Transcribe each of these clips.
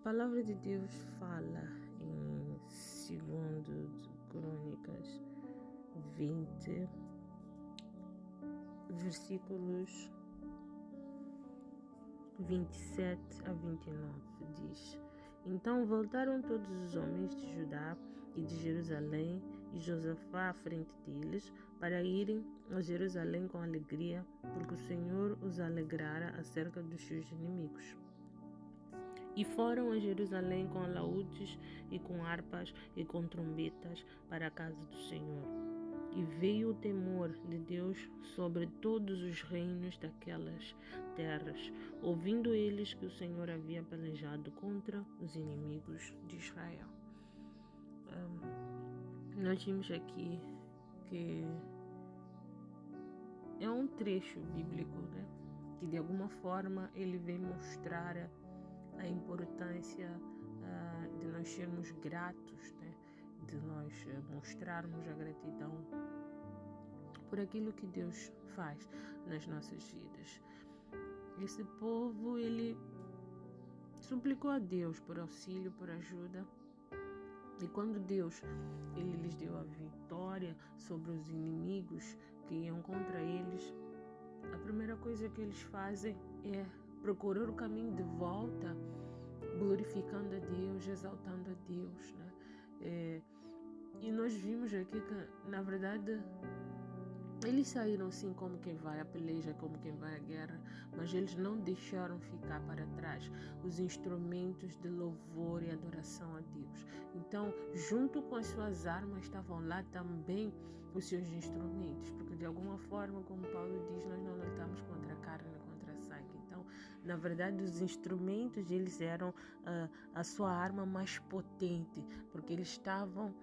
palavra de Deus fala em 2 Crônicas 20, versículos 27 a 29, diz: Então voltaram todos os homens de Judá e de Jerusalém, e Josafá à frente deles, para irem a Jerusalém com alegria, porque o Senhor os alegrara acerca dos seus inimigos. E foram a Jerusalém com alaúdes e com harpas e com trombetas para a casa do Senhor. E veio o temor de Deus sobre todos os reinos daquelas terras, ouvindo eles que o Senhor havia pelejado contra os inimigos de Israel. Nós vimos aqui que é um trecho bíblico, né? Que de alguma forma ele vem mostrar a importância de nós sermos gratos, né? De nós mostrarmos a gratidão por aquilo que Deus faz nas nossas vidas. Esse povo, ele suplicou a Deus por auxílio, por ajuda. E quando Deus ele lhes deu a vitória sobre os inimigos que iam contra eles, a primeira coisa que eles fazem é procurar o caminho de volta, glorificando a Deus, exaltando a Deus, né? E nós vimos aqui que, na verdade, eles saíram sim como quem vai à peleja, como quem vai à guerra, mas eles não deixaram ficar para trás os instrumentos de louvor e adoração a Deus. Então, junto com as suas armas, estavam lá também os seus instrumentos, porque de alguma forma, como Paulo diz, nós não lutamos contra a carne, contra a sangue. Então, na verdade, os instrumentos, eles eram a sua arma mais potente, porque eles estavam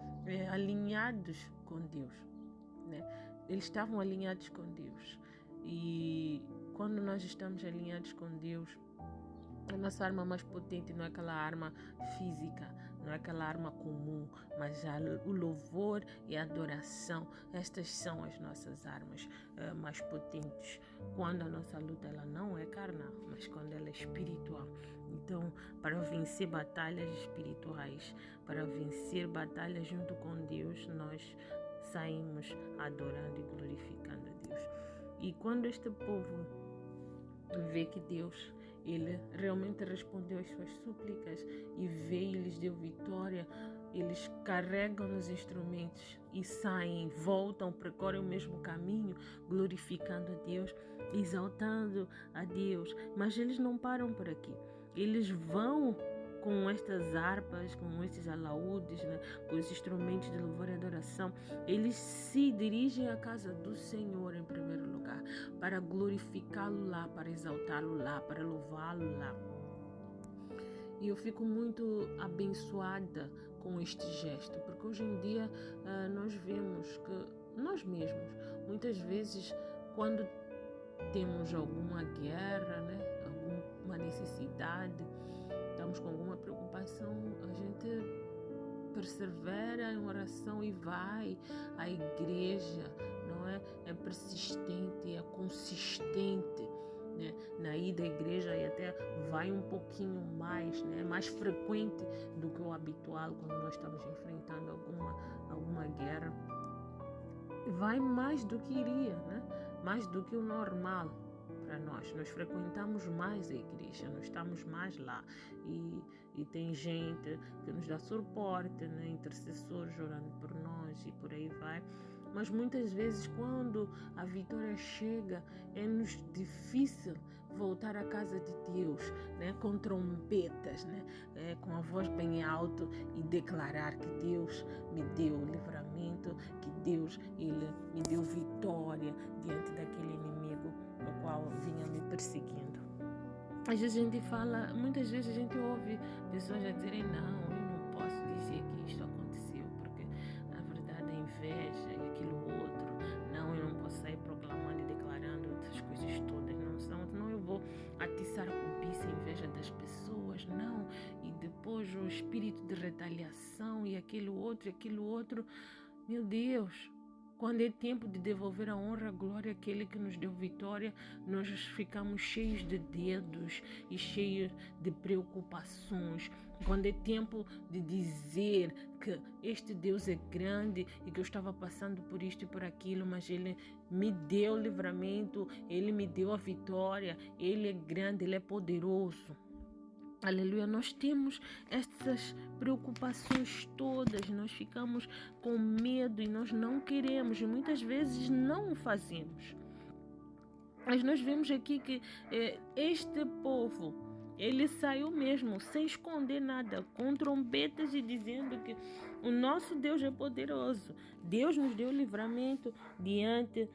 alinhados com Deus, né? Eles estavam alinhados com Deus. E quando nós estamos alinhados com Deus, a nossa arma mais potente não é aquela arma física, não é aquela arma comum, mas o louvor e a adoração. Estas são as nossas armas mais potentes. Quando a nossa luta ela não é carnal, mas quando ela é espiritual. Então, para vencer batalhas espirituais, para vencer batalhas junto com Deus, nós saímos adorando e glorificando a Deus. E quando este povo vê que Deus ele realmente respondeu às suas súplicas e veio e lhes deu vitória, eles carregam os instrumentos e saem, voltam, percorrem o mesmo caminho, glorificando a Deus, exaltando a Deus. Mas eles não param por aqui. Eles vão com estas harpas, com estes alaúdes, né, com os instrumentos de louvor e adoração, eles se dirigem à casa do Senhor em primeiro lugar, para glorificá-lo lá, para exaltá-lo lá, para louvá-lo lá. E eu fico muito abençoada com este gesto, porque hoje em dia nós vemos que nós mesmos, muitas vezes, quando temos alguma guerra, né, alguma necessidade, estamos com alguma preocupação, a gente persevera em oração e vai à igreja, não é? É persistente, é consistente, né? Na ida à igreja e até vai um pouquinho mais, né? Mais frequente do que o habitual quando nós estamos enfrentando alguma guerra. Vai mais do que iria, né? Mais do que o normal. Para nós frequentamos mais a igreja, nós estamos mais lá e tem gente que nos dá suporte, né? Intercessores orando por nós e por aí vai, mas muitas vezes quando a vitória chega é-nos difícil voltar à casa de Deus, né? Com trombetas, né? Com a voz bem alto e declarar que Deus me deu livramento, que Deus ele me deu vitória diante daquele inimigo o qual vinha me perseguindo. Às vezes a gente fala, muitas vezes a gente ouve pessoas a dizerem: não, eu não posso dizer que isto aconteceu, porque na verdade a inveja e aquilo outro, não, eu não posso sair proclamando e declarando outras coisas todas, não, eu vou atiçar a cobiça e a inveja das pessoas, não, e depois o espírito de retaliação e aquilo outro, meu Deus. Quando é tempo de devolver a honra, a glória àquele que nos deu vitória, nós ficamos cheios de dedos e cheios de preocupações. Quando é tempo de dizer que este Deus é grande e que eu estava passando por isto e por aquilo, mas Ele me deu livramento, Ele me deu a vitória, Ele é grande, Ele é poderoso. Aleluia, nós temos essas preocupações todas, nós ficamos com medo e nós não queremos e muitas vezes não o fazemos. Mas nós vemos aqui que este povo, ele saiu mesmo sem esconder nada, com trombetas e dizendo que o nosso Deus é poderoso. Deus nos deu livramento diante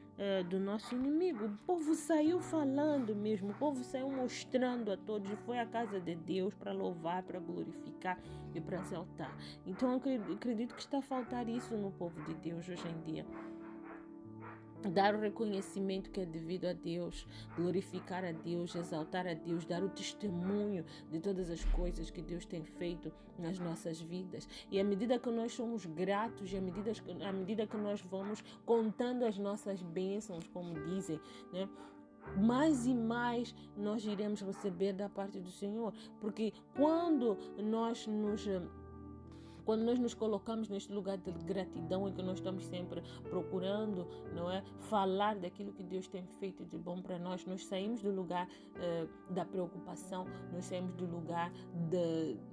do nosso inimigo. O povo saiu falando mesmo, o povo saiu mostrando a todos e foi à casa de Deus para louvar, para glorificar e para exaltar. Então eu acredito que está a faltar isso no povo de Deus hoje em dia. Dar o reconhecimento que é devido a Deus, glorificar a Deus, exaltar a Deus, dar o testemunho de todas as coisas que Deus tem feito nas nossas vidas. E à medida que nós somos gratos, e à medida que nós vamos contando as nossas bênçãos, como dizem, né? Mais e mais nós iremos receber da parte do Senhor, porque quando nós nos colocamos neste lugar de gratidão, em que nós estamos sempre procurando, não é, falar daquilo que Deus tem feito de bom para nós, nós saímos do lugar da preocupação, nós saímos do lugar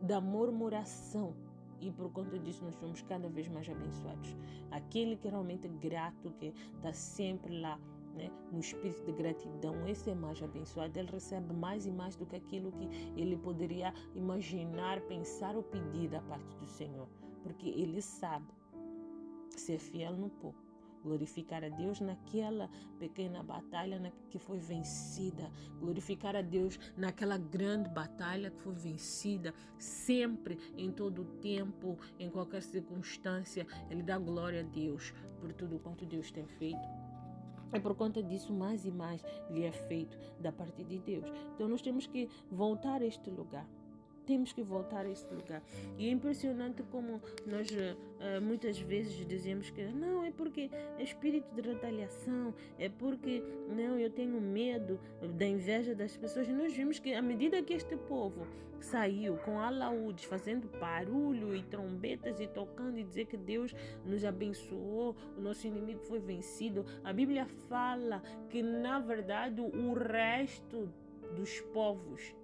da murmuração. E por conta disso nós somos cada vez mais abençoados. Aquele que é realmente grato, que está sempre lá, né, no espírito de gratidão, esse é mais abençoado. Ele recebe mais e mais do que aquilo que ele poderia imaginar, pensar ou pedir da parte do Senhor, porque ele sabe ser fiel no pouco, glorificar a Deus naquela pequena batalha que foi vencida, glorificar a Deus naquela grande batalha que foi vencida, sempre, em todo o tempo, em qualquer circunstância. Ele dá glória a Deus por tudo quanto Deus tem feito. E por conta disso, mais e mais lhe é feito da parte de Deus. Então nós temos que voltar a este lugar. Temos que voltar a este lugar. E é impressionante como nós muitas vezes dizemos que não, é porque é espírito de retaliação, é porque não, eu tenho medo da inveja das pessoas. E nós vimos que à medida que este povo saiu com alaúdes, fazendo barulho e trombetas e tocando e dizer que Deus nos abençoou, o nosso inimigo foi vencido, a Bíblia fala que na verdade o resto dos povos,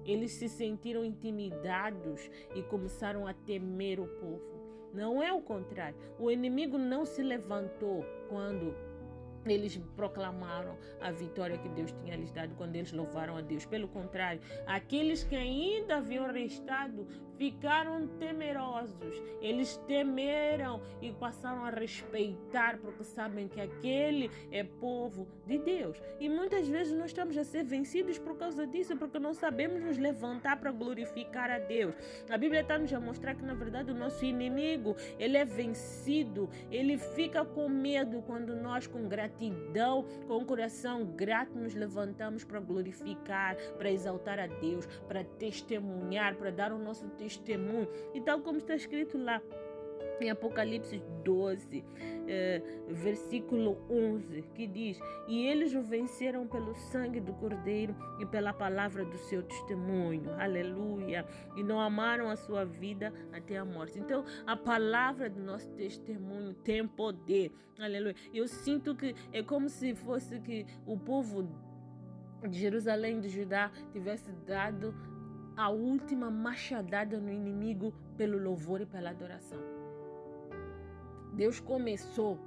eles se sentiram intimidados e começaram a temer o povo. Não é o contrário. O inimigo não se levantou quando eles proclamaram a vitória que Deus tinha lhes dado, quando eles louvaram a Deus. Pelo contrário, aqueles que ainda haviam restado ficaram temerosos. Eles temeram e passaram a respeitar, porque sabem que aquele é povo de Deus. E muitas vezes nós estamos a ser vencidos por causa disso, porque não sabemos nos levantar para glorificar a Deus. A Bíblia está nos a mostrar que na verdade o nosso inimigo, ele é vencido, ele fica com medo quando nós, com gratidão, com o coração grato, nos levantamos para glorificar, para exaltar a Deus, para testemunhar, para dar o nosso testemunho. E tal como está escrito lá em Apocalipse 12, versículo 11, que diz: e eles o venceram pelo sangue do Cordeiro e pela palavra do seu testemunho, aleluia, e não amaram a sua vida até a morte. Então a palavra do nosso testemunho tem poder, aleluia. Eu sinto que é como se fosse que o povo de Jerusalém, de Judá, tivesse dado a última machadada no inimigo pelo louvor e pela adoração. Deus começou,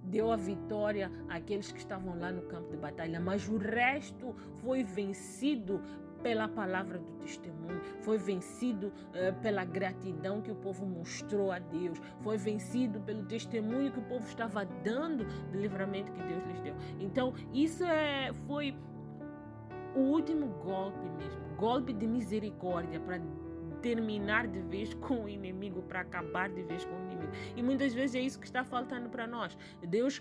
deu a vitória àqueles que estavam lá no campo de batalha, mas o resto foi vencido pela palavra do testemunho, foi vencido pela gratidão que o povo mostrou a Deus, foi vencido pelo testemunho que o povo estava dando do livramento que Deus lhes deu. Então isso foi o último golpe mesmo, golpe de misericórdia para terminar de vez com o inimigo, para acabar de vez com o inimigo. E muitas vezes é isso que está faltando para nós. Deus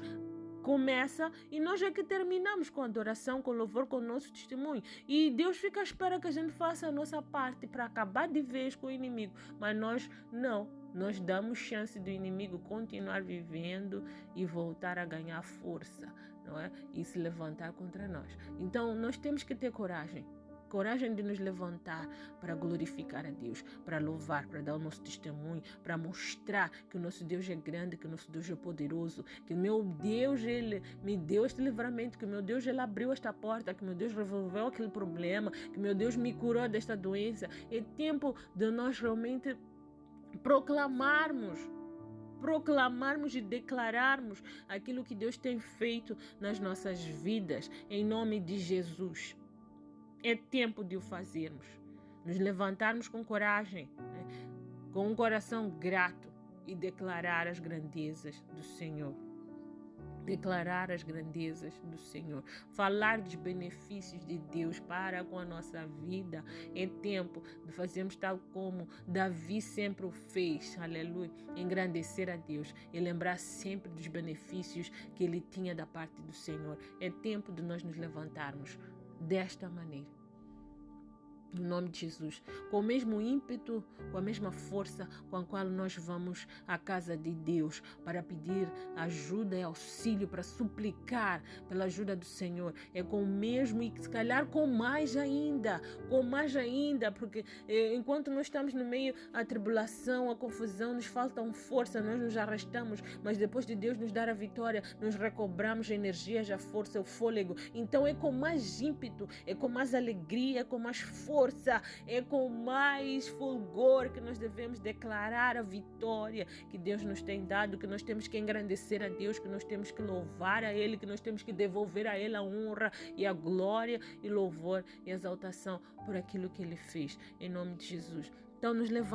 começa e nós é que terminamos com adoração, com louvor, com o nosso testemunho. E Deus fica à espera que a gente faça a nossa parte para acabar de vez com o inimigo. Mas nós não. nós damos chance do inimigo continuar vivendo e voltar a ganhar força, não é? E se levantar contra nós. Então, nós temos que ter coragem. Coragem de nos levantar para glorificar a Deus, para louvar, para dar o nosso testemunho, para mostrar que o nosso Deus é grande, que o nosso Deus é poderoso, que o meu Deus, Ele me deu este livramento, que o meu Deus, Ele abriu esta porta, que o meu Deus resolveu aquele problema, que o meu Deus me curou desta doença. É tempo de nós realmente proclamarmos e declararmos aquilo que Deus tem feito nas nossas vidas, em nome de Jesus. É tempo de o fazermos, nos levantarmos com coragem, né? Com um coração grato e declarar as grandezas do Senhor. Declarar as grandezas do Senhor, falar dos benefícios de Deus para com a nossa vida. É tempo de fazermos tal como Davi sempre o fez, aleluia, engrandecer a Deus e lembrar sempre dos benefícios que ele tinha da parte do Senhor. É tempo de nós nos levantarmos desta maneira, no nome de Jesus, com o mesmo ímpeto, com a mesma força com a qual nós vamos à casa de Deus para pedir ajuda e auxílio, para suplicar pela ajuda do Senhor. É com o mesmo e se calhar com mais ainda, porque enquanto nós estamos no meio da tribulação, a confusão, nos faltam força, nós nos arrastamos, mas depois de Deus nos dar a vitória, nos recobramos a energia, a força, o fôlego. Então é com mais ímpeto, é com mais alegria, é com mais força, é com mais fulgor que nós devemos declarar a vitória que Deus nos tem dado, que nós temos que engrandecer a Deus, que nós temos que louvar a Ele, que nós temos que devolver a Ele a honra e a glória e louvor e exaltação por aquilo que Ele fez, em nome de Jesus. Então nos levantamos